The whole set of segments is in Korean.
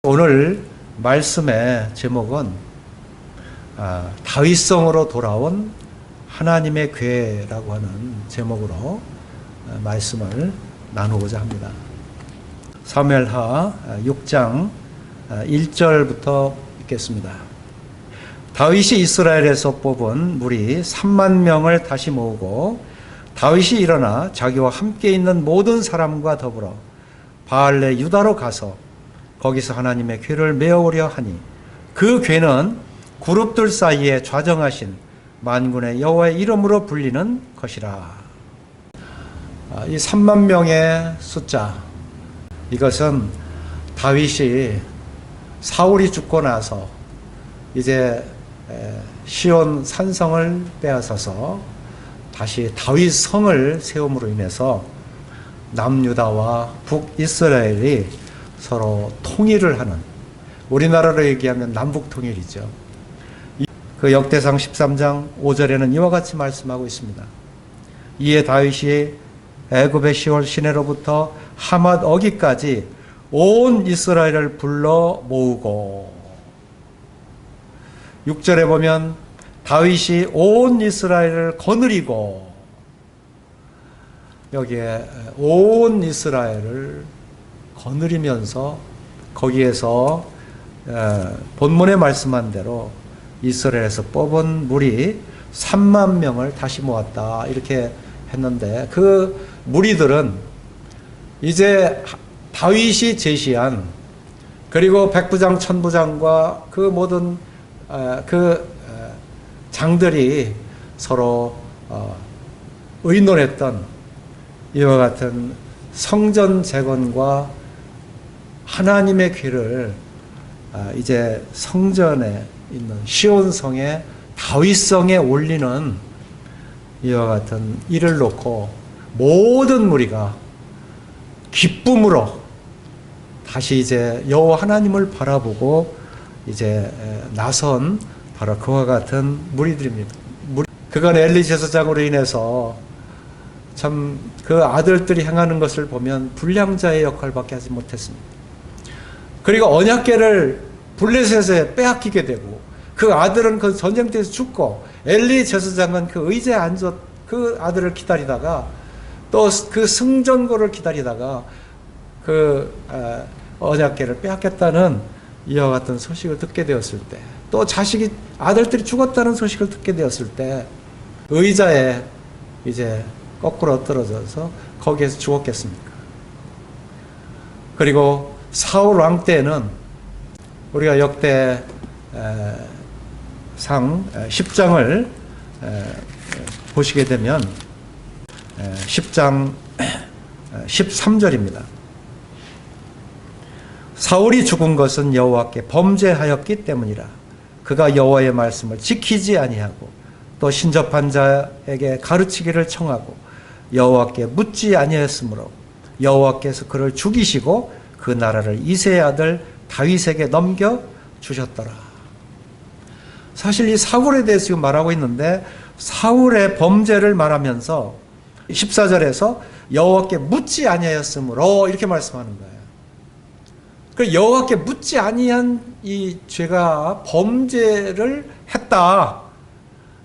오늘 말씀의 제목은 다윗성으로 돌아온 하나님의 괴라고 하는 제목으로 말씀을 나누고자 합니다. 사무엘하 6장 1절부터 읽겠습니다. 다윗이 이스라엘에서 뽑은 무리 3만 명을 다시 모으고 다윗이 일어나 자기와 함께 있는 모든 사람과 더불어 바알레 유다로 가서 거기서 하나님의 궤를 메어오려 하니 그 궤는 그룹들 사이에 좌정하신 만군의 여호와의 이름으로 불리는 것이라. 이 3만 명의 숫자, 이것은 다윗이 사울이 죽고 나서 이제 시온 산성을 빼앗아서 다시 다윗 성을 세움으로 인해서 남유다와 북이스라엘이 서로 통일을 하는, 우리나라로 얘기하면 남북 통일이죠. 그 역대상 13장 5절에는 이와 같이 말씀하고 있습니다. 이에 다윗이 애굽의 시월 시내로부터 하맛 어기까지 온 이스라엘을 불러 모으고, 6절에 보면 다윗이 온 이스라엘을 거느리고, 여기에 온 이스라엘을 거느리면서 거기에서 본문에 말씀한 대로 이스라엘에서 뽑은 무리 3만 명을 다시 모았다, 이렇게 했는데, 그 무리들은 이제 다윗이 제시한, 그리고 백부장 천부장과 그 모든 장들이 서로 의논했던 이와 같은 성전 재건과 하나님의 궤를 이제 성전에 있는 시온성의 다윗성에 올리는 이와 같은 일을 놓고 모든 무리가 기쁨으로 다시 이제 여호와 하나님을 바라보고 이제 나선 바로 그와 같은 무리들입니다. 그간 엘리 제사장으로 인해서 참 그 아들들이 행하는 것을 보면 불량자의 역할밖에 하지 못했습니다. 그리고 언약궤를 블레셋에 빼앗기게 되고, 그 아들은 그 전쟁터에서 죽고, 엘리 제사장은 그 의자에 앉아 그 아들을 기다리다가, 또 그 승전거를 기다리다가 그 언약궤를 빼앗겼다는 이와 같은 소식을 듣게 되었을 때, 또 아들들이 죽었다는 소식을 듣게 되었을 때 의자에 이제 거꾸로 떨어져서 거기에서 죽었겠습니까? 그리고 사울 왕 때는 우리가 역대 상 10장을 보시게 되면 10장 13절입니다. 사울이 죽은 것은 여호와께 범죄하였기 때문이라. 그가 여호와의 말씀을 지키지 아니하고 또 신접한 자에게 가르치기를 청하고 여호와께 묻지 아니하였으므로 여호와께서 그를 죽이시고 그 나라를 이새의 아들 다윗에게 넘겨 주셨더라. 사실 이 사울에 대해서 지금 말하고 있는데, 사울의 범죄를 말하면서 14절에서 여호와께 묻지 아니하였으므로 이렇게 말씀하는 거예요. 그 여호와께 묻지 아니한 이 죄가 범죄를 했다,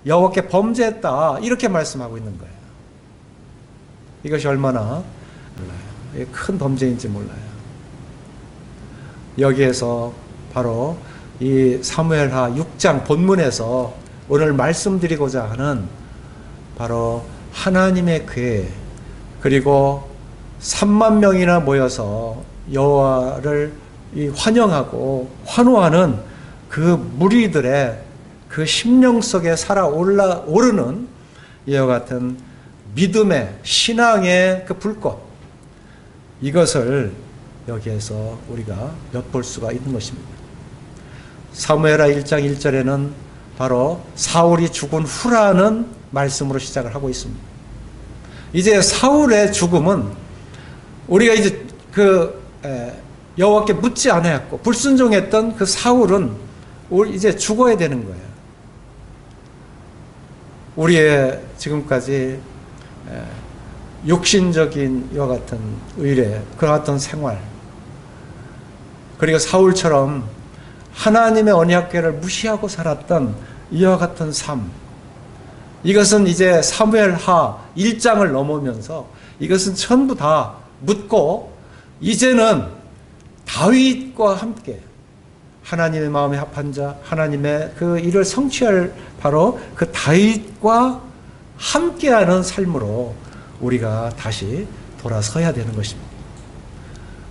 여호와께 범죄했다, 이렇게 말씀하고 있는 거예요. 이것이 얼마나 몰라요. 큰 범죄인지 몰라요. 여기에서 바로 이 사무엘하 6장 본문에서 오늘 말씀드리고자 하는 바로 하나님의 궤, 그리고 3만 명이나 모여서 여호와를 환영하고 환호하는 그 무리들의 그 심령 속에 오르는 이와 같은 믿음의, 신앙의 그 불꽃, 이것을 여기에서 우리가 엿볼 수가 있는 것입니다. 사무엘하 1장 1절에는 바로 사울이 죽은 후라는 말씀으로 시작을 하고 있습니다. 이제 사울의 죽음은 우리가 이제 여호와께 묻지 않았고 불순종했던 그 사울은 이제 죽어야 되는 거예요. 우리의 지금까지 육신적인 이와 같은 의례, 그와 같은 생활, 그리고 사울처럼 하나님의 언약궤를 무시하고 살았던 이와 같은 삶, 이것은 이제 사무엘하 1장을 넘으면서 이것은 전부 다 묻고 이제는 다윗과 함께 하나님의 마음에 합한 자, 하나님의 그 일을 성취할 바로 그 다윗과 함께하는 삶으로 우리가 다시 돌아서야 되는 것입니다.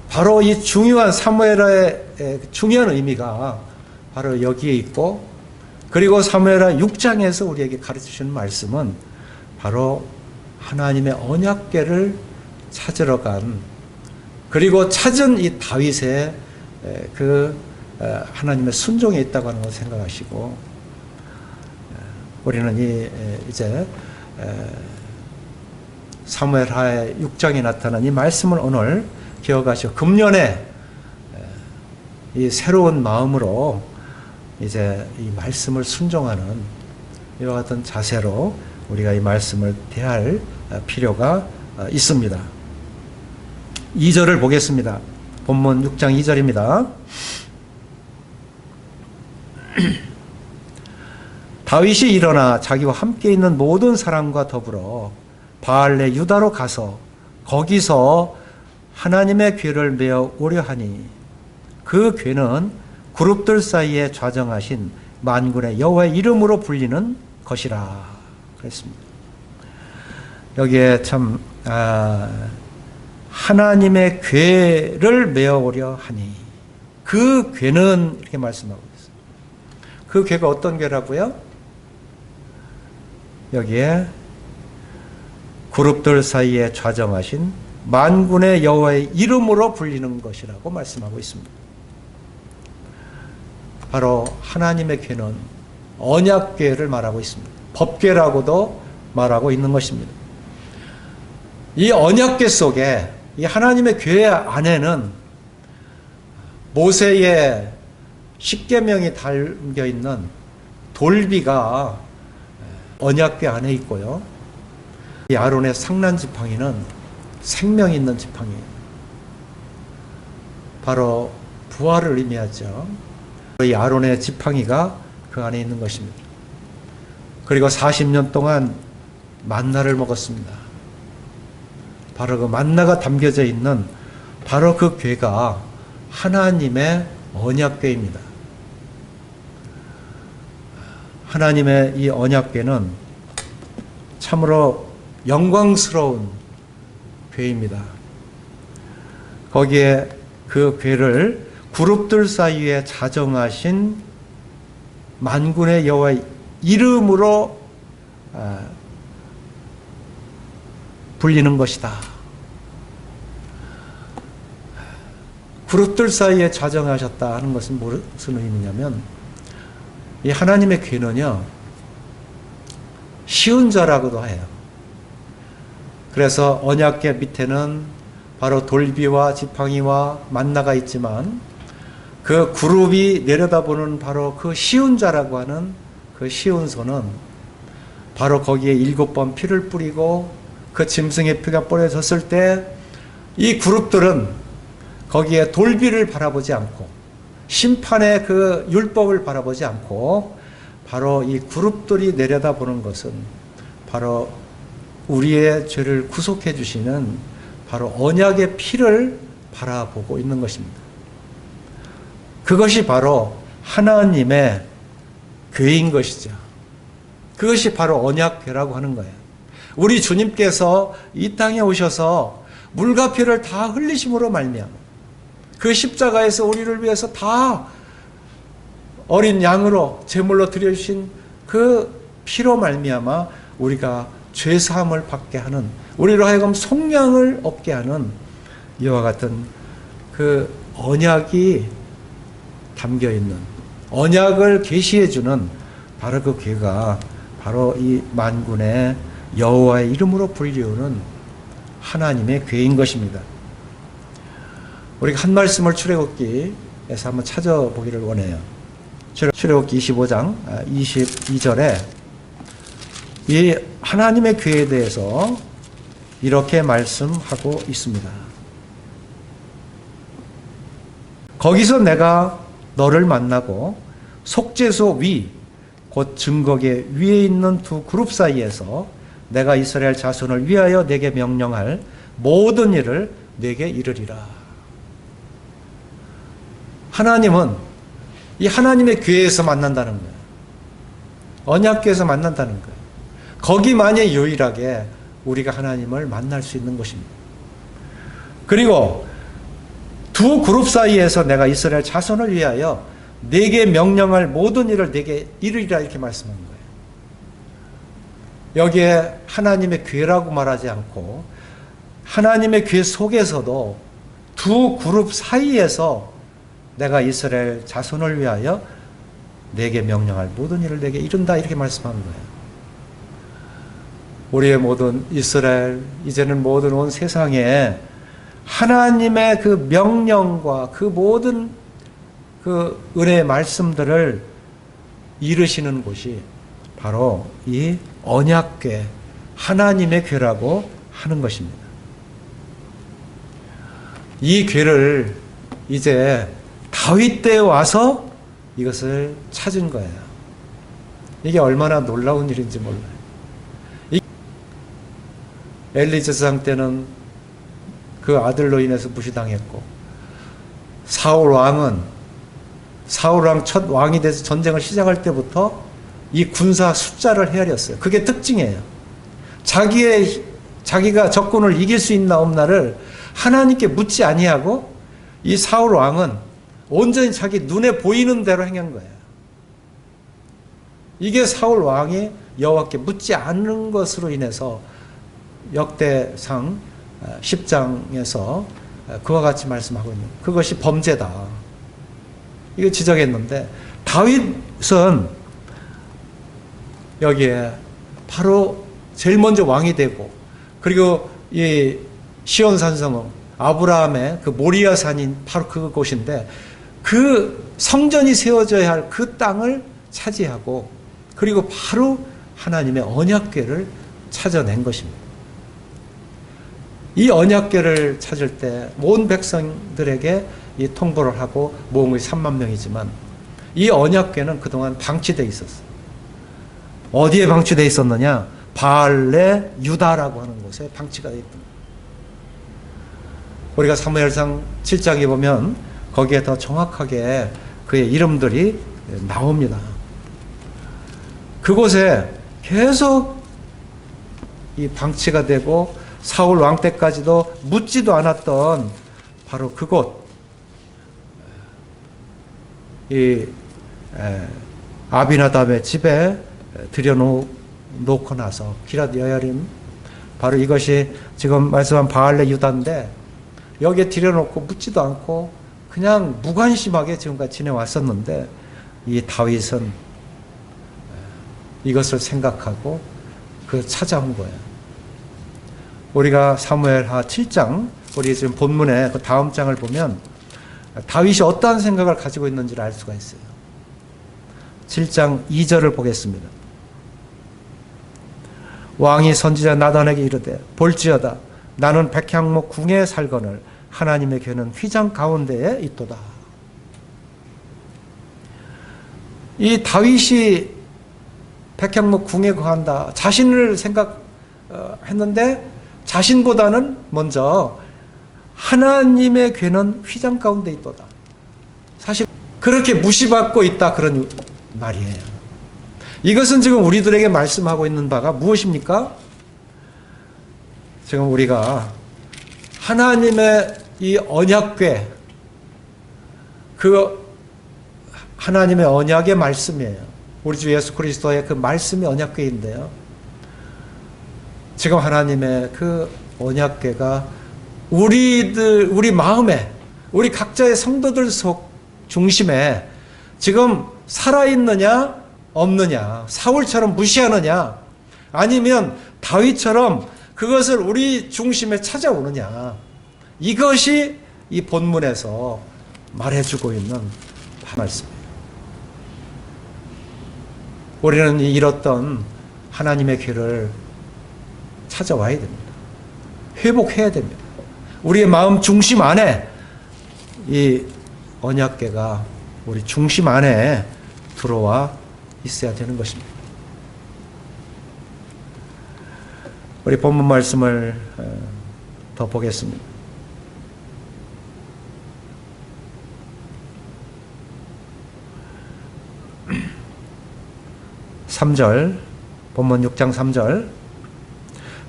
바로 이 중요한 사무엘하의 중요한 의미가 바로 여기에 있고, 그리고 사무엘하 6장에서 우리에게 가르치시는 말씀은 바로 하나님의 언약궤를 찾으러 간, 그리고 찾은 이 다윗의 그 하나님의 순종에 있다고 하는 것을 생각하시고, 우리는 이제 사무엘하 6장에 나타난 이 말씀을 오늘 기억하시고 금년에 이 새로운 마음으로 이제 이 말씀을 순종하는 이와 같은 자세로 우리가 이 말씀을 대할 필요가 있습니다. 2절을 보겠습니다. 본문 6장 2절입니다. 다윗이 일어나 자기와 함께 있는 모든 사람과 더불어 바알레 유다로 가서 거기서 하나님의 궤를 메어 오려 하니 그 궤는 그룹들 사이에 좌정하신 만군의 여호와의 이름으로 불리는 것이라 그랬습니다. 여기에 참 하나님의 궤를 메어 오려 하니 그 궤는 이렇게 말씀하고 있어요. 그 궤가 어떤 궤라고요? 여기에 그룹들 사이에 좌정하신 만군의 여호와의 이름으로 불리는 것이라고 말씀하고 있습니다. 바로 하나님의 궤는 언약궤를 말하고 있습니다. 법궤라고도 말하고 있는 것입니다. 이 언약궤 속에 이 하나님의 궤 안에는 모세의 십계명이 담겨 있는 돌비가 언약궤 안에 있고요. 이 아론의 상난 지팡이는 생명 있는 지팡이에요. 바로 부활을 의미하죠. 이 아론의 지팡이가 그 안에 있는 것입니다. 그리고 40년 동안 만나를 먹었습니다. 바로 그 만나가 담겨져 있는 바로 그 궤가 하나님의 언약궤입니다. 하나님의 이 언약궤는 참으로 영광스러운 궤입니다. 거기에 그 궤를 그룹들 사이에 자정하신 만군의 여호와의 이름으로 불리는 것이다. 그룹들 사이에 자정하셨다 하는 것은 무슨 의미냐면 이 하나님의 궤는요 쉬운 자라고도 해요. 그래서 언약궤 밑에는 바로 돌비와 지팡이와 만나가 있지만 그 그룹이 내려다보는 바로 그 쉬운 자라고 하는 그 쉬운 손은 바로 거기에 7번 피를 뿌리고 그 짐승의 피가 뿌려졌을 때 이 그룹들은 거기에 돌비를 바라보지 않고 심판의 그 율법을 바라보지 않고 바로 이 그룹들이 내려다보는 것은 바로 우리의 죄를 구속해 주시는 바로 언약의 피를 바라보고 있는 것입니다. 그것이 바로 하나님의 궤인 것이죠. 그것이 바로 언약궤라고 하는 거예요. 우리 주님께서 이 땅에 오셔서 물과 피를 다 흘리심으로 말미암아 그 십자가에서 우리를 위해서 다 어린 양으로 제물로 드려주신 그 피로 말미암아 우리가 죄사함을 받게 하는, 우리로 하여금 속량을 얻게 하는 이와 같은 그 언약이 담겨있는, 언약을 계시해 주는 바로 그 궤가 바로 이 만군의 여호와의 이름으로 불리우는 하나님의 궤인 것입니다. 우리가 한 말씀을 출애굽기에서 한번 찾아보기를 원해요. 출애굽기 25장 22절에 이 하나님의 궤에 대해서 이렇게 말씀하고 있습니다. 거기서 내가 너를 만나고 속죄소 위, 곧 증거계 위에 있는 두 그룹 사이에서 내가 이스라엘 자손을 위하여 내게 명령할 모든 일을 내게 이르리라. 하나님은 이 하나님의 교회에서 만난다는 거예요. 언약궤에서 만난다는 거예요. 거기만이 유일하게 우리가 하나님을 만날 수 있는 것입니다. 그리고 두 그룹 사이에서 내가 이스라엘 자손을 위하여 내게 명령할 모든 일을 내게 이르리라 이렇게 말씀하는 거예요. 여기에 하나님의 교회라고 말하지 않고 하나님의 교회 속에서도 두 그룹 사이에서 내가 이스라엘 자손을 위하여 내게 명령할 모든 일을 내게 이룬다 이렇게 말씀하는 거예요. 우리의 모든 이스라엘, 이제는 모든 온 세상에 하나님의 그 명령과 그 모든 그 은혜의 말씀들을 이루시는 곳이 바로 이 언약궤, 하나님의 궤라고 하는 것입니다. 이 궤를 이제 다윗 때에 와서 이것을 찾은 거예요. 이게 얼마나 놀라운 일인지 몰라요. 엘리 제사장 때는 그 아들로 인해서 무시당했고, 사울 왕 첫 왕이 돼서 전쟁을 시작할 때부터 이 군사 숫자를 헤아렸어요. 그게 특징이에요. 자기가 적군을 이길 수 있나 없나를 하나님께 묻지 아니하고 이 사울 왕은 온전히 자기 눈에 보이는 대로 행한 거예요. 이게 사울 왕이 여호와께 묻지 않는 것으로 인해서 역대상 10장에서 그와 같이 말씀하고 있는 그것이 범죄다. 이거 지적했는데 다윗은 여기에 바로 제일 먼저 왕이 되고 그리고 이 시온 산성은 아브라함의 그 모리아 산인 바로 그곳인데 그 성전이 세워져야 할 그 땅을 차지하고 그리고 바로 하나님의 언약궤를 찾아낸 것입니다. 이 언약궤를 찾을 때 온 백성들에게 이 통보를 하고 모은 것이 3만 명이지만 이 언약궤는 그동안 방치되어 있었어요. 어디에 방치되어 있었느냐? 바알레 유다라고 하는 곳에 방치가 되어 있던 거예요. 우리가 사무엘상 7장에 보면 거기에 더 정확하게 그의 이름들이 나옵니다. 그곳에 계속 이 방치가 되고 사울 왕 때까지도 묻지도 않았던 바로 그곳, 이 아비나답의 집에 들여놓고 나서 기랏 여야림, 바로 이것이 지금 말씀한 바알레 유다인데 여기에 들여놓고 묻지도 않고 그냥 무관심하게 지금까지 지내왔었는데 이 다윗은 이것을 생각하고 그 찾아온 거예요. 우리가 사무엘하 7장, 우리 지금 본문의 그 다음 장을 보면 다윗이 어떠한 생각을 가지고 있는지를 알 수가 있어요. 7장 2절을 보겠습니다. 왕이 선지자 나단에게 이르되 볼지어다 나는 백향목 궁에 살거늘 하나님의 궤는 휘장 가운데에 있도다. 이 다윗이 백향목 궁에 거한다. 자신을 생각했는데 자신보다는 먼저 하나님의 궤는 휘장 가운데 있도다. 사실 그렇게 무시받고 있다 그런 말이에요. 이것은 지금 우리들에게 말씀하고 있는 바가 무엇입니까? 지금 우리가 하나님의 이 언약궤, 그 하나님의 언약의 말씀이에요. 우리 주 예수 그리스도의 그 말씀이 언약궤인데요. 지금 하나님의 그 언약궤가 우리 마음에, 우리 각자의 성도들 속 중심에 지금 살아있느냐 없느냐, 사울처럼 무시하느냐 아니면 다윗처럼 그것을 우리 중심에 찾아오느냐, 이것이 이 본문에서 말해주고 있는 말씀이에요. 우리는 잃었던 하나님의 궤를 찾아와야 됩니다. 회복해야 됩니다. 우리의 마음 중심 안에 이 언약궤가 우리 중심 안에 들어와 있어야 되는 것입니다. 우리 본문 말씀을 더 보겠습니다. 3절, 본문 6장 3절.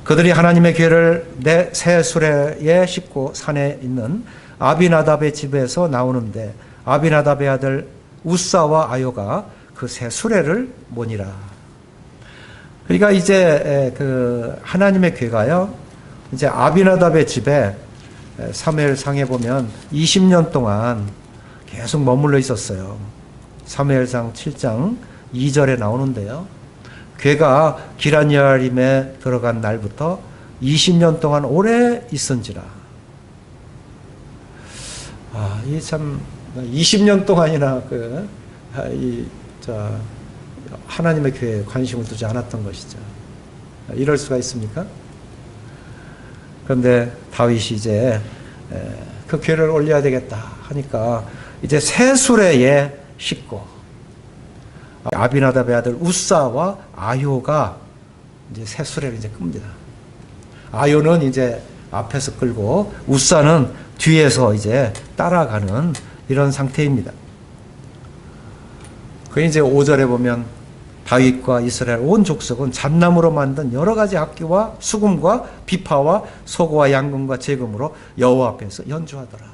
그들이 하나님의 궤를 내 새 수레에 싣고 산에 있는 아비나답의 집에서 나오는데 아비나답의 아들 우사와 아요가 그 새 수레를 모니라. 그러니까 이제 그 하나님의 궤가요, 이제 아비나답의 집에 사무엘상에 보면 20년 동안 계속 머물러 있었어요. 사무엘상 7장 2절에 나오는데요. 궤가 기럇여림에 들어간 날부터 20년 동안 오래 있은지라. 이 참 20년 동안이나 하나님의 궤에 관심을 두지 않았던 것이죠. 이럴 수가 있습니까? 그런데 다윗이 이제 그 궤를 올려야 되겠다 하니까 이제 새 수레에 싣고 아비나답의 아들 우사와 아요가 이제 새 수레를 이제 끕니다. 아요는 이제 앞에서 끌고 우사는 뒤에서 이제 따라가는 이런 상태입니다. 그 이제 5절에 보면 다윗과 이스라엘 온 족속은 잣나무로 만든 여러 가지 악기와 수금과 비파와 소고와 양금과 제금으로 여호와 앞에서 연주하더라.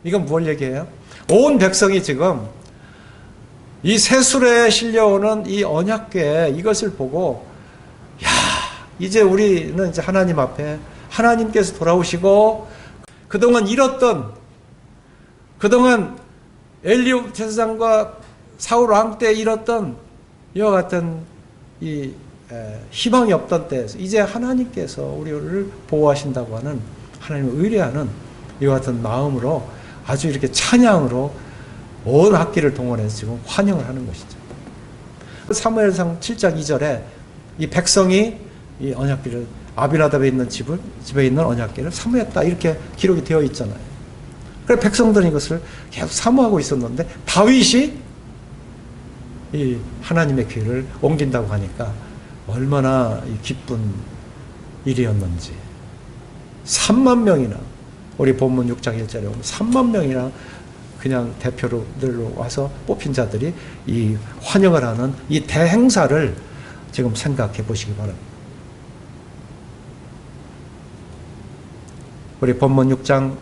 이건 뭘 얘기해요? 온 백성이 지금 이 새수레에 실려오는 이 언약궤 이것을 보고, 야, 이제 우리는 이제 하나님 앞에 하나님께서 돌아오시고 그동안 엘리압 제사장과 사울 왕 때 잃었던 이와 같은 이 희망이 없던 때에서 이제 하나님께서 우리를 보호하신다고 하는 하나님을 의뢰하는 이와 같은 마음으로 아주 이렇게 찬양으로 온 학기를 동원해서 지금 환영을 하는 것이죠. 사무엘상 7장 2절에 이 백성이 이 언약궤를 아비나답에 있는 집에 있는 언약궤를 사모했다 이렇게 기록이 되어 있잖아요. 그래서 백성들은 이것을 계속 사모하고 있었는데 다윗이 이 하나님의 궤를 옮긴다고 하니까 얼마나 기쁜 일이었는지. 3만 명이나 우리 본문 6장 1절에 보면 3만 명이나 그냥 대표들로 와서 뽑힌 자들이 이 환영을 하는 이 대행사를 지금 생각해 보시기 바랍니다. 우리 본문 6장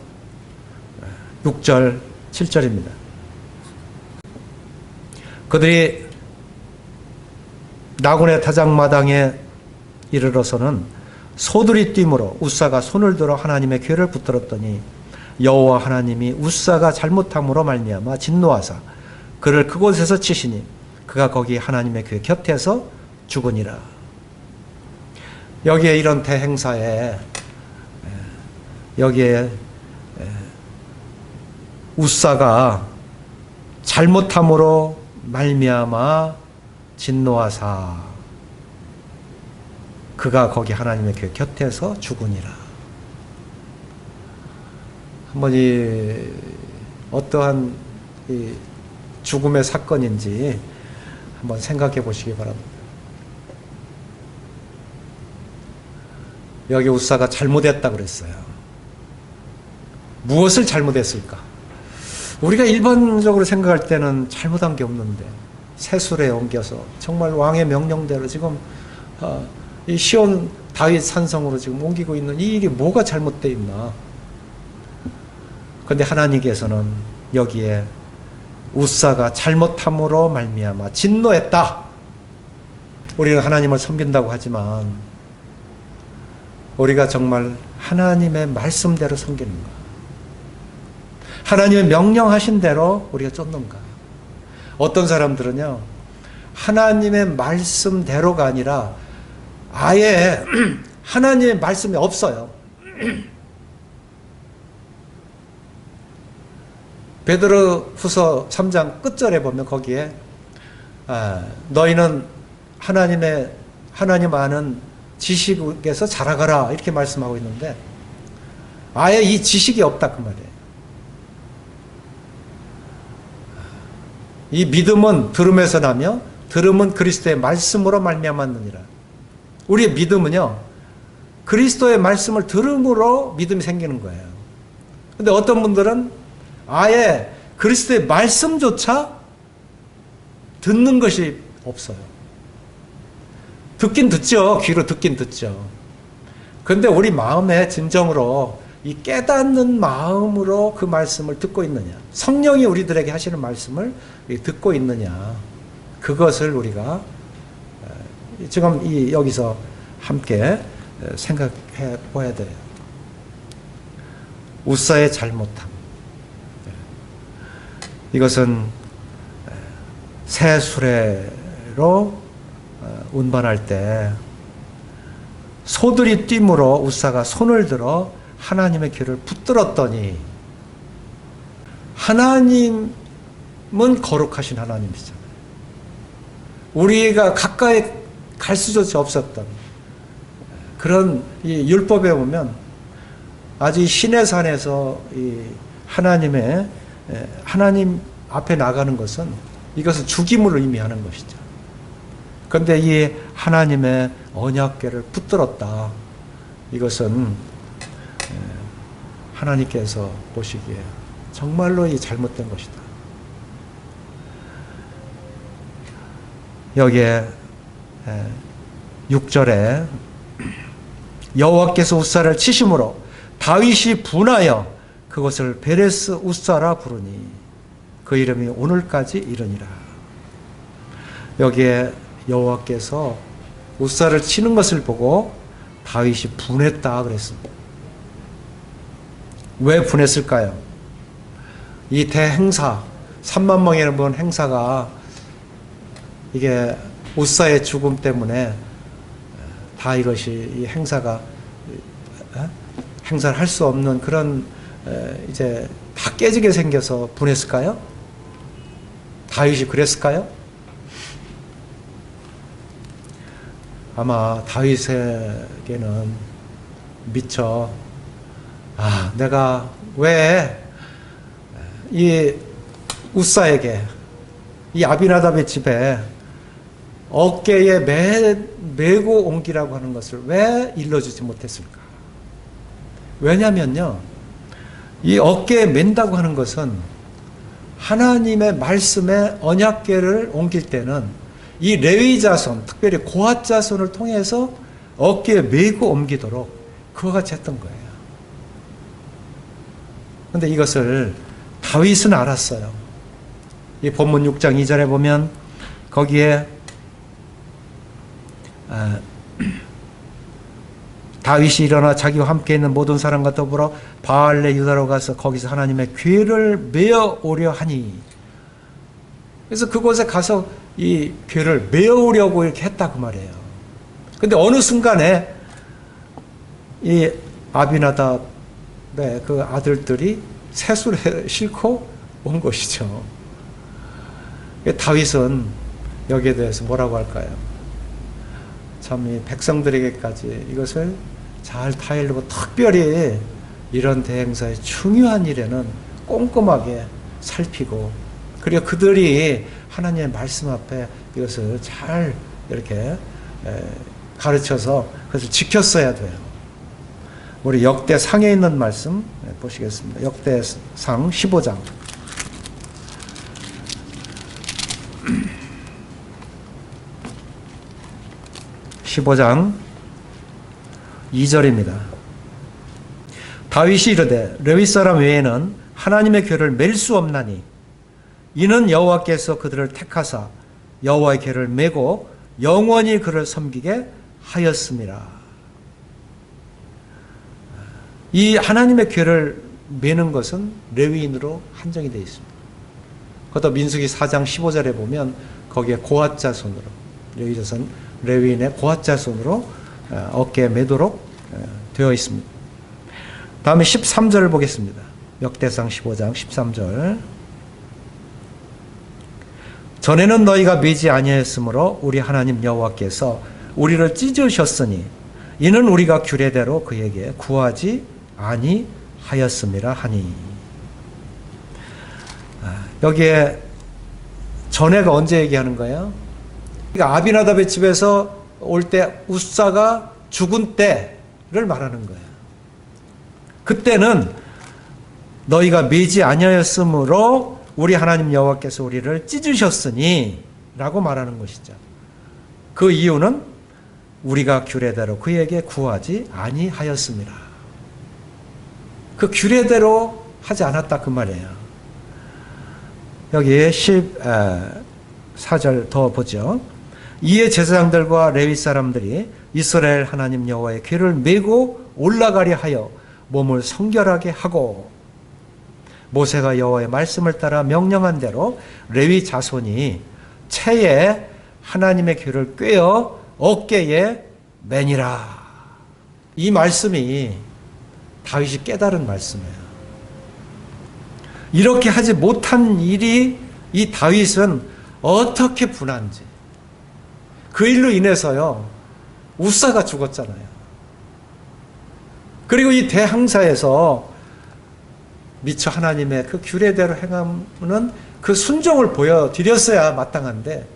6절 7절입니다. 그들이 나군의 타작마당에 이르러서는 소들이 뛰므로 우사가 손을 들어 하나님의 궤를 붙들었더니 여호와 하나님이 우사가 잘못함으로 말미암아 진노하사 그를 그곳에서 치시니 그가 거기 하나님의 궤 곁에서 죽으니라. 여기에 이런 대행사에 여기에 우사가 잘못함으로 말미암아 진노하사 그가 거기 하나님의 궤 곁에서 죽으니라. 한번 어떠한 죽음의 사건인지 한번 생각해 보시기 바랍니다. 여기 우사가 잘못했다 그랬어요. 무엇을 잘못했을까? 우리가 일반적으로 생각할 때는 잘못한 게 없는데 새수레에 옮겨서 정말 왕의 명령대로 지금 이 시온 다윗 산성으로 지금 옮기고 있는 이 일이 뭐가 잘못되어 있나? 그런데 하나님께서는 여기에 우사가 잘못함으로 말미암아 진노했다. 우리는 하나님을 섬긴다고 하지만 우리가 정말 하나님의 말씀대로 섬기는가? 하나님의 명령하신 대로 우리가 쫓는가? 어떤 사람들은요, 하나님의 말씀대로가 아니라 아예 하나님의 말씀이 없어요. 베드로후서 3장 끝절에 보면 거기에 너희는 하나님 아는 지식에서 자라가라 이렇게 말씀하고 있는데 아예 이 지식이 없다 그 말이에요. 이 믿음은 들음에서 나며 들음은 그리스도의 말씀으로 말미암았느니라. 우리의 믿음은요, 그리스도의 말씀을 들음으로 믿음이 생기는 거예요. 근데 어떤 분들은 아예 그리스도의 말씀조차 듣는 것이 없어요. 듣긴 듣죠. 귀로 듣긴 듣죠. 그런데 우리 마음에 진정으로 이 깨닫는 마음으로 그 말씀을 듣고 있느냐, 성령이 우리들에게 하시는 말씀을 듣고 있느냐, 그것을 우리가 지금 여기서 함께 생각해 보아야 돼요. 웃사의 잘못함, 이것은 새 수레로 운반할 때 소들이 뛰므로 웃사가 손을 들어 하나님의 길을 붙들었더니, 하나님은 거룩하신 하나님이잖아요. 우리가 가까이 갈 수조차 없었던 그런 이 율법에 보면 아주 신의 산에서 이 하나님 앞에 나가는 것은 이것은 죽임을 의미하는 것이죠. 그런데 이 하나님의 언약궤를 붙들었다, 이것은 하나님께서 보시기에 정말로 이 잘못된 것이다. 여기에 6절에 여호와께서 웃사를 치심으로 다윗이 분하여 그것을 베레스 웃사라 부르니 그 이름이 오늘까지 이르니라. 여기에 여호와께서 웃사를 치는 것을 보고 다윗이 분했다 그랬습니다. 왜 분했을까요? 이 대행사, 3만 명이 넘는 행사가 이게 웃사의 죽음 때문에 다 이것이 이 행사가 행사를 할 수 없는 그런 이제 다 깨지게 생겨서 분했을까요? 다윗이 그랬을까요? 아마 다윗에게는 미처 내가 왜 이 웃사에게 이 아비나답의 집에 어깨에 메고 옮기라고 하는 것을 왜 일러주지 못했을까? 왜냐면요, 이 어깨에 맨다고 하는 것은 하나님의 말씀에 언약궤를 옮길 때는 이 레위 자손, 특별히 고핫 자손을 통해서 어깨에 메고 옮기도록 그와 같이 했던 거예요. 그런데 이것을 다윗은 알았어요. 이 본문 6장 2절에 보면 거기에 다윗이 일어나 자기와 함께 있는 모든 사람과 더불어 바알레 유다로 가서 거기서 하나님의 궤를 메어 오려 하니, 그래서 그곳에 가서 이 궤를 메어 오려고 이렇게 했다 그 말이에요. 근데 어느 순간에 이 아비나답의 그 아들들이 새수레를 싣고 온 것이죠. 다윗은 여기에 대해서 뭐라고 할까요? 참 이 백성들에게까지 이것을 잘 타일르고, 특별히 이런 대행사의 중요한 일에는 꼼꼼하게 살피고, 그리고 그들이 하나님의 말씀 앞에 이것을 잘 이렇게 가르쳐서 그것을 지켰어야 돼요. 우리 역대상에 있는 말씀 보시겠습니다. 역대상 15장 15장 2절입니다. 다윗이 이르되 레위 사람 외에는 하나님의 궤를 맬 수 없나니 이는 여호와께서 그들을 택하사 여호와의 궤를 메고 영원히 그를 섬기게 하였음이라. 이 하나님의 궤를 메는 것은 레위인으로 한정이 되어 있습니다. 그것도 민수기 4장 15절에 보면 거기에 고핫 자손으로, 레위인의 고핫 자손으로 어깨에 매도록 되어 있습니다. 다음에 13절을 보겠습니다. 역대상 15장 13절. 전에는 너희가 매지 아니하였으므로 우리 하나님 여호와께서 우리를 찢으셨으니 이는 우리가 규례대로 그에게 구하지 아니하였음이라 하니. 여기에 전에가 언제 얘기하는 거예요? 그러니까 아비나답의 집에서 올 때 우사가 죽은 때를 말하는 거예요. 그때는 너희가 매지 아니하였으므로 우리 하나님 여호와께서 우리를 찢으셨으니 라고 말하는 것이죠. 그 이유는 우리가 규례대로 그에게 구하지 아니하였습니다. 그 규례대로 하지 않았다 그 말이에요. 여기 14절 더 보죠. 이에 제사장들과 레위 사람들이 이스라엘 하나님 여호와의 궤를 메고 올라가려 하여 몸을 성결하게 하고 모세가 여호와의 말씀을 따라 명령한 대로 레위 자손이 채에 하나님의 궤를 꿰어 어깨에 매니라. 이 말씀이 다윗이 깨달은 말씀이에요. 이렇게 하지 못한 일이 이 다윗은 어떻게 분한지. 그 일로 인해서요 우사가 죽었잖아요. 그리고 이 대항사에서 미처 하나님의 그 규례대로 행하는 그 순종을 보여드렸어야 마땅한데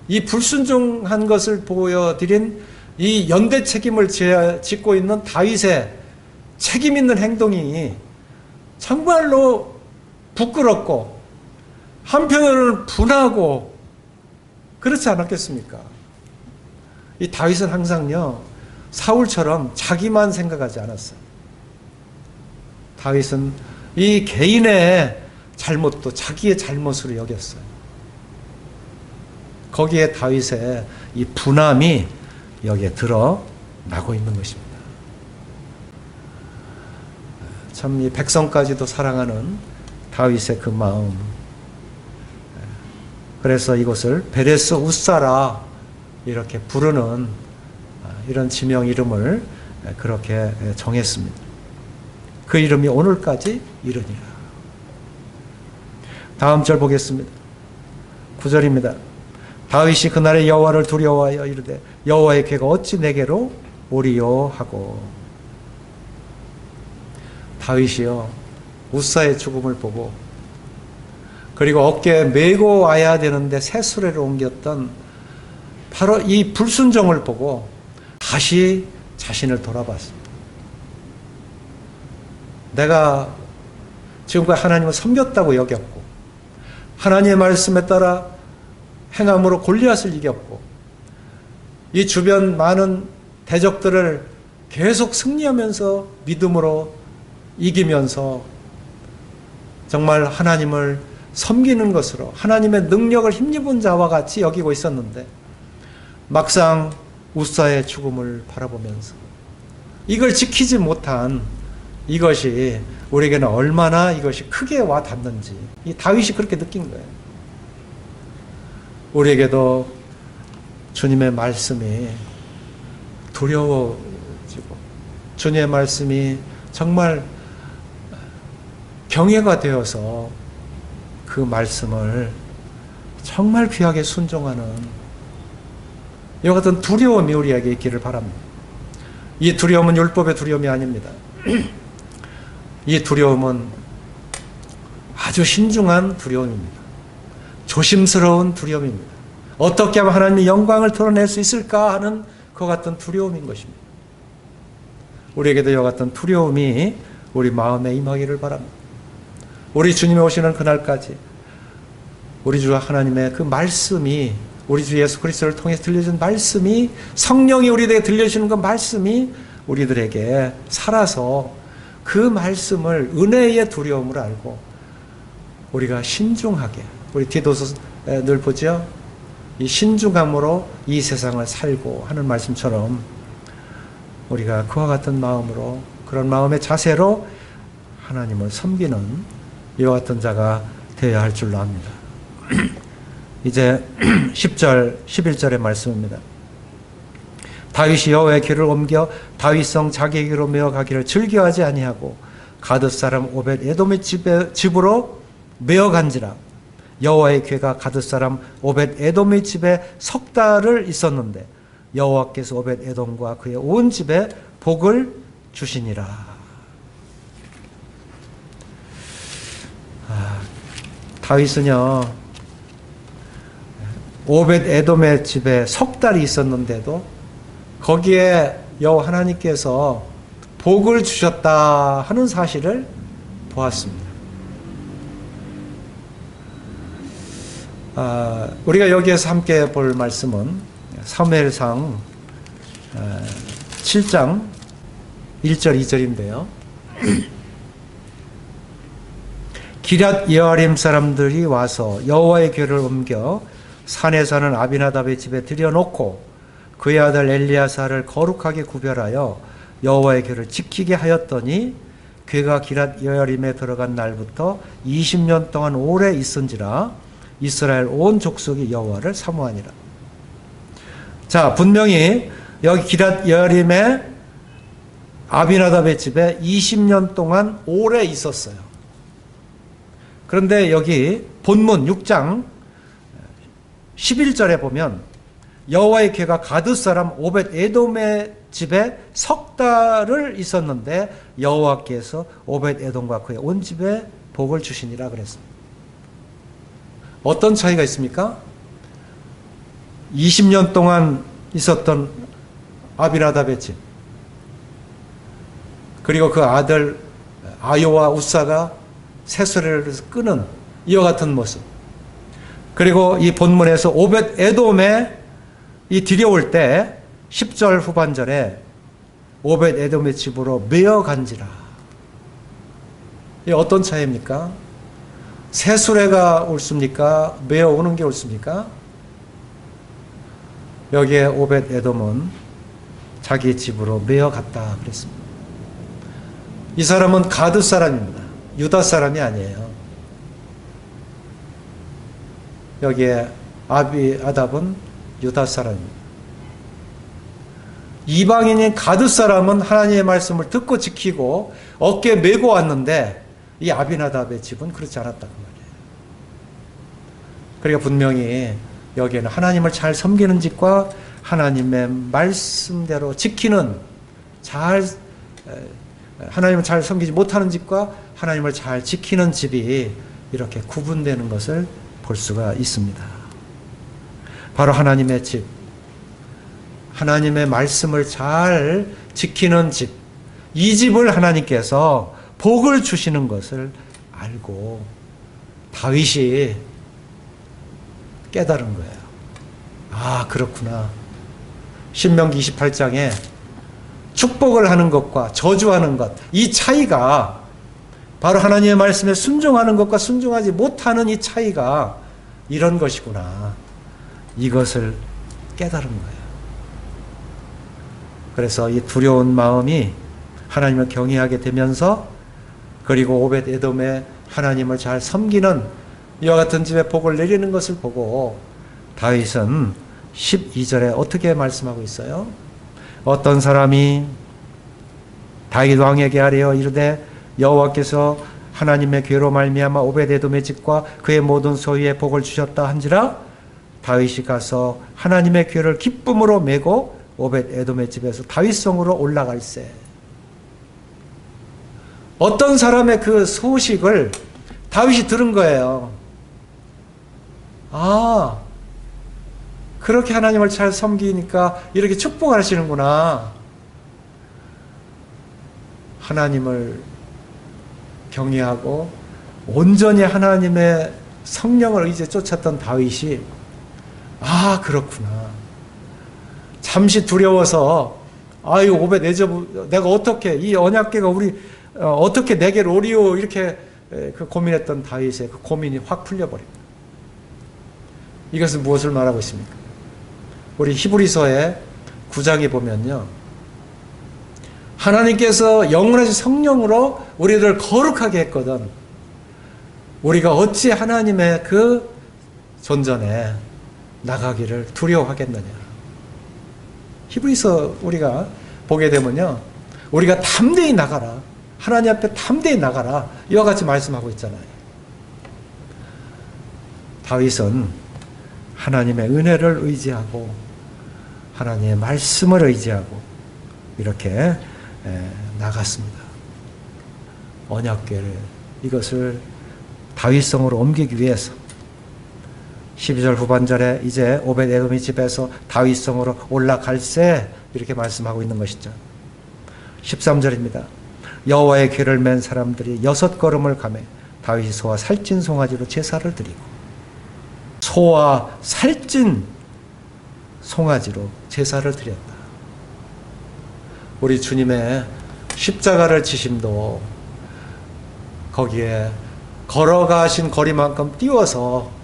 이 불순종한 것을 보여드린 이 연대 책임을 짓고 있는 다윗의 책임 있는 행동이 정말로 부끄럽고 한편으로는 분하고 그렇지 않았겠습니까? 이 다윗은 항상요 사울처럼 자기만 생각하지 않았어요. 다윗은 이 개인의 잘못도 자기의 잘못으로 여겼어요. 거기에 다윗의 이 분함이 여기에 드러나고 있는 것입니다. 참 이 백성까지도 사랑하는 다윗의 그 마음. 그래서 이곳을 베레스 우사라 이렇게 부르는 이런 지명 이름을 그렇게 정했습니다. 그 이름이 오늘까지 이르니라. 다음 절 보겠습니다. 9절입니다. 다윗이 그날에 여호와를 두려워하여 이르되 여호와의 궤가 어찌 내게로 오리요 하고. 다윗이요 우사의 죽음을 보고 그리고 어깨에 메고 와야 되는데 새수레로 옮겼던 바로 이 불순종을 보고 다시 자신을 돌아봤습니다. 내가 지금까지 하나님을 섬겼다고 여겼고 하나님의 말씀에 따라 행함으로 골리앗을 이겼고 이 주변 많은 대적들을 계속 승리하면서 믿음으로 이기면서 정말 하나님을 섬기는 것으로 하나님의 능력을 힘입은 자와 같이 여기고 있었는데 막상 우사의 죽음을 바라보면서 이걸 지키지 못한 이것이 우리에게는 얼마나 이것이 크게 와 닿는지 이 다윗이 그렇게 느낀 거예요. 우리에게도 주님의 말씀이 두려워지고 주님의 말씀이 정말 경외가 되어서 그 말씀을 정말 귀하게 순종하는 이와 같은 두려움이 우리에게 있기를 바랍니다. 이 두려움은 율법의 두려움이 아닙니다. 이 두려움은 아주 신중한 두려움입니다. 조심스러운 두려움입니다. 어떻게 하면 하나님의 영광을 드러낼 수 있을까 하는 그와 같은 두려움인 것입니다. 우리에게도 이와 같은 두려움이 우리 마음에 임하기를 바랍니다. 우리 주님이 오시는 그날까지 우리 주 하나님의 그 말씀이 우리 주 예수 그리스도를 통해서 들려준 말씀이 성령이 우리에게 들려주는 그 말씀이 우리들에게 살아서 그 말씀을 은혜의 두려움을 알고 우리가 신중하게 우리 디도서 늘 보죠. 이 신중함으로 이 세상을 살고 하는 말씀처럼 우리가 그와 같은 마음으로 그런 마음의 자세로 하나님을 섬기는 이와 같은 자가 되어야 할 줄로 압니다. 이제 10절, 11절의 말씀입니다. 다윗이 여호와의 궤를 옮겨 다윗성 자기에게로 메어가기를 즐겨하지 아니하고 가드 사람 오벳 에돔의 집으로 메어간지라. 여호와의 궤가 가드 사람 오벳 에돔의 집에 석 달을 있었는데 여호와께서 오벳 에돔과 그의 온 집에 복을 주시니라. 다윗은요 오벳 에돔의 집에 석 달이 있었는데도 거기에 여호와 하나님께서 복을 주셨다 하는 사실을 보았습니다. 우리가 여기에서 함께 볼 말씀은 사무엘상 7장 1절 2절인데요. 기럇 여아림 사람들이 와서 여호와의 궤를 옮겨 산에 사는 아비나답의 집에 들여놓고 그의 아들 엘리야사를 거룩하게 구별하여 여호와의 궤를 지키게 하였더니 궤가 기럇 여아림에 들어간 날부터 20년 동안 오래 있은지라 이스라엘 온 족속이 여호와를 사모하니라. 자, 분명히 여기 기럇 여아림의 아비나답의 집에 20년 동안 오래 있었어요. 그런데 여기 본문 6장 11절에 보면 여호와의 궤가 가드 사람 오벳 에돔의 집에 석 달을 있었는데 여호와께서 오벳 에돔과 그의 온 집에 복을 주시니라 그랬습니다. 어떤 차이가 있습니까? 20년 동안 있었던 아비나답의 집, 그리고 그 아들 아요와 우사가 새소리를 끄는 이와 같은 모습, 그리고 이 본문에서 오벳 에돔에 이 들여올 때 10절 후반절에 오벳 에돔의 집으로 메어간지라. 이 어떤 차이입니까? 새수레가 옳습니까? 메어오는 게 옳습니까? 여기에 오벳 에돔은 자기 집으로 메어갔다 그랬습니다. 이 사람은 가드 사람입니다. 유다 사람이 아니에요. 여기에 아비아답은 유다 사람입니다. 이방인인 가드 사람은 하나님의 말씀을 듣고 지키고 어깨에 메고 왔는데 이 아비나답의 집은 그렇지 않았다고 말이에요. 그러니까 분명히 여기에는 하나님을 잘 섬기는 집과 하나님의 말씀대로 지키는 하나님을 잘 섬기지 못하는 집과 하나님을 잘 지키는 집이 이렇게 구분되는 것을 볼 수가 있습니다. 바로 하나님의 집, 하나님의 말씀을 잘 지키는 집, 이 집을 하나님께서 복을 주시는 것을 알고 다윗이 깨달은 거예요. 아, 그렇구나. 신명기 28장에 축복을 하는 것과 저주하는 것, 이 차이가 바로 하나님의 말씀에 순종하는 것과 순종하지 못하는 이 차이가 이런 것이구나. 이것을 깨달은 거예요. 그래서 이 두려운 마음이 하나님을 경외하게 되면서, 그리고 오벳 에돔의 하나님을 잘 섬기는 이와 같은 집에 복을 내리는 것을 보고 다윗은 12절에 어떻게 말씀하고 있어요? 어떤 사람이 다윗 왕에게 아뢰어 이르되 여호와께서 하나님의 궤로 말미암아 오벳 에돔의 집과 그의 모든 소유에 복을 주셨다 한지라 다윗이 가서 하나님의 궤를 기쁨으로 메고 오벳 에돔의 집에서 다윗성으로 올라갈세. 어떤 사람의 그 소식을 다윗이 들은 거예요. 아, 그렇게 하나님을 잘 섬기니까 이렇게 축복을 하시는구나. 하나님을 경외하고 온전히 하나님의 성령을 의지해 쫓았던 다윗이 아, 그렇구나. 잠시 두려워서 아유, 오벳 에돔 내가 어떻게 이 언약궤가 우리 어떻게 내게로 오리오 이렇게 그 고민했던 다윗의 그 고민이 확 풀려버립니다. 이것은 무엇을 말하고 있습니까? 우리 히브리서의 9장에 보면요, 하나님께서 영원하신 성령으로 우리들을 거룩하게 했거든. 우리가 어찌 하나님의 그 존전에 나가기를 두려워하겠느냐. 히브리서 우리가 보게 되면요, 우리가 담대히 나가라, 하나님 앞에 담대히 나가라, 이와 같이 말씀하고 있잖아요. 다윗은 하나님의 은혜를 의지하고 하나님의 말씀을 의지하고 이렇게 나갔습니다. 언약궤를 이것을 다윗성으로 옮기기 위해서 12절 후반절에 이제 오벳에돔이 집에서 다윗성으로 올라갈세 이렇게 말씀하고 있는 것이죠. 13절입니다. 여호와의 궤를 맨 사람들이 6걸음을 가매 다윗이 소와 살찐 송아지로 제사를 드리고, 소와 살찐 송아지로 제사를 드렸다. 우리 주님의 십자가를 지심도 거기에 걸어가신 거리만큼 띄워서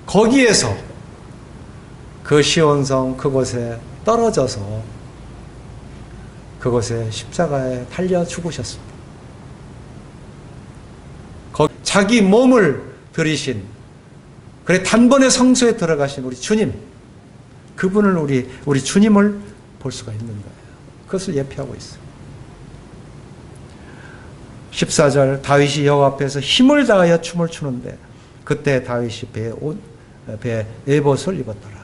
거기에서 그 시온성 그곳에 떨어져서 그곳에 십자가에 달려 죽으셨습니다. 자기 몸을 들이신, 그래 단번에 성소에 들어가신 우리 주님, 그분을 우리 주님을 볼 수가 있는 거예요. 그것을 예표하고 있어요. 14절 다윗이 여호와 앞에서 힘을 다하여 춤을 추는데 그때 다윗이 배에 에봇을 입었더라.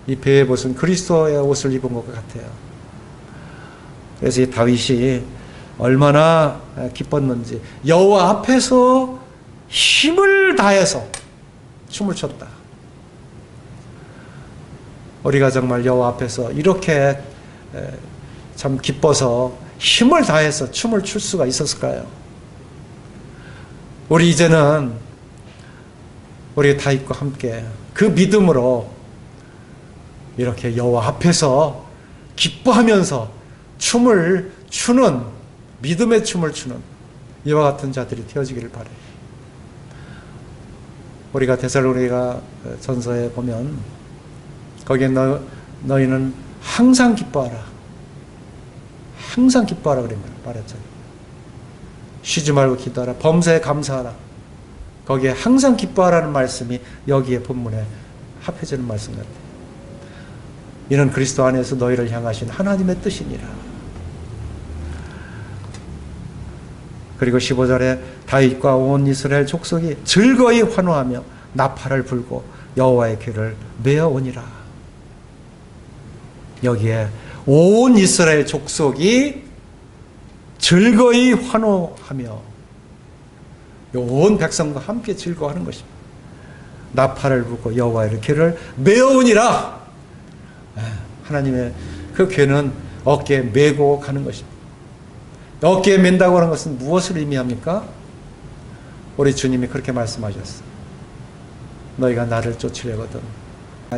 이 베옷은 그리스도의 옷을 입은 것 같아요. 그래서 이 다윗이 얼마나 기뻤는지 여호와 앞에서 힘을 다해서 춤을 췄다. 우리가 정말 여호와 앞에서 이렇게 참 기뻐서 힘을 다해서 춤을 출 수가 있었을까요? 우리 이제는 우리 다윗과 함께 그 믿음으로 이렇게 여호와 앞에서 기뻐하면서 춤을 추는, 믿음의 춤을 추는 이와 같은 자들이 되어지기를 바라요. 우리가 데살로니가 전서에 보면 거기에 너희는 항상 기뻐하라, 항상 기뻐하라 그럽니다. 말했잖아요. 쉬지 말고 기도하라, 범사에 감사하라. 거기에 항상 기뻐하라는 말씀이 여기에 본문에 합해지는 말씀 같아요. 이는 그리스도 안에서 너희를 향하신 하나님의 뜻이니라. 그리고 15절에 다윗과 온 이스라엘 족속이 즐거이 환호하며 나팔을 불고 여호와의 궤를 메어오니라. 여기에 온 이스라엘 족속이 즐거이 환호하며 온 백성과 함께 즐거워하는 것입니다. 나팔을 불고 여호와의 궤를 메어오니라. 하나님의 그 궤는 어깨에 메고 가는 것입니다. 어깨에 맨다고 하는 것은 무엇을 의미합니까? 우리 주님이 그렇게 말씀하셨어요. 너희가 나를 쫓으려거든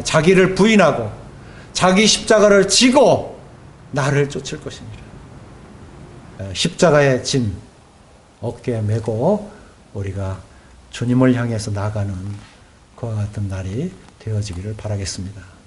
자기를 부인하고 자기 십자가를 지고 나를 쫓을 것이니라. 십자가의 짐 어깨에 메고 우리가 주님을 향해서 나가는 그와 같은 날이 되어지기를 바라겠습니다.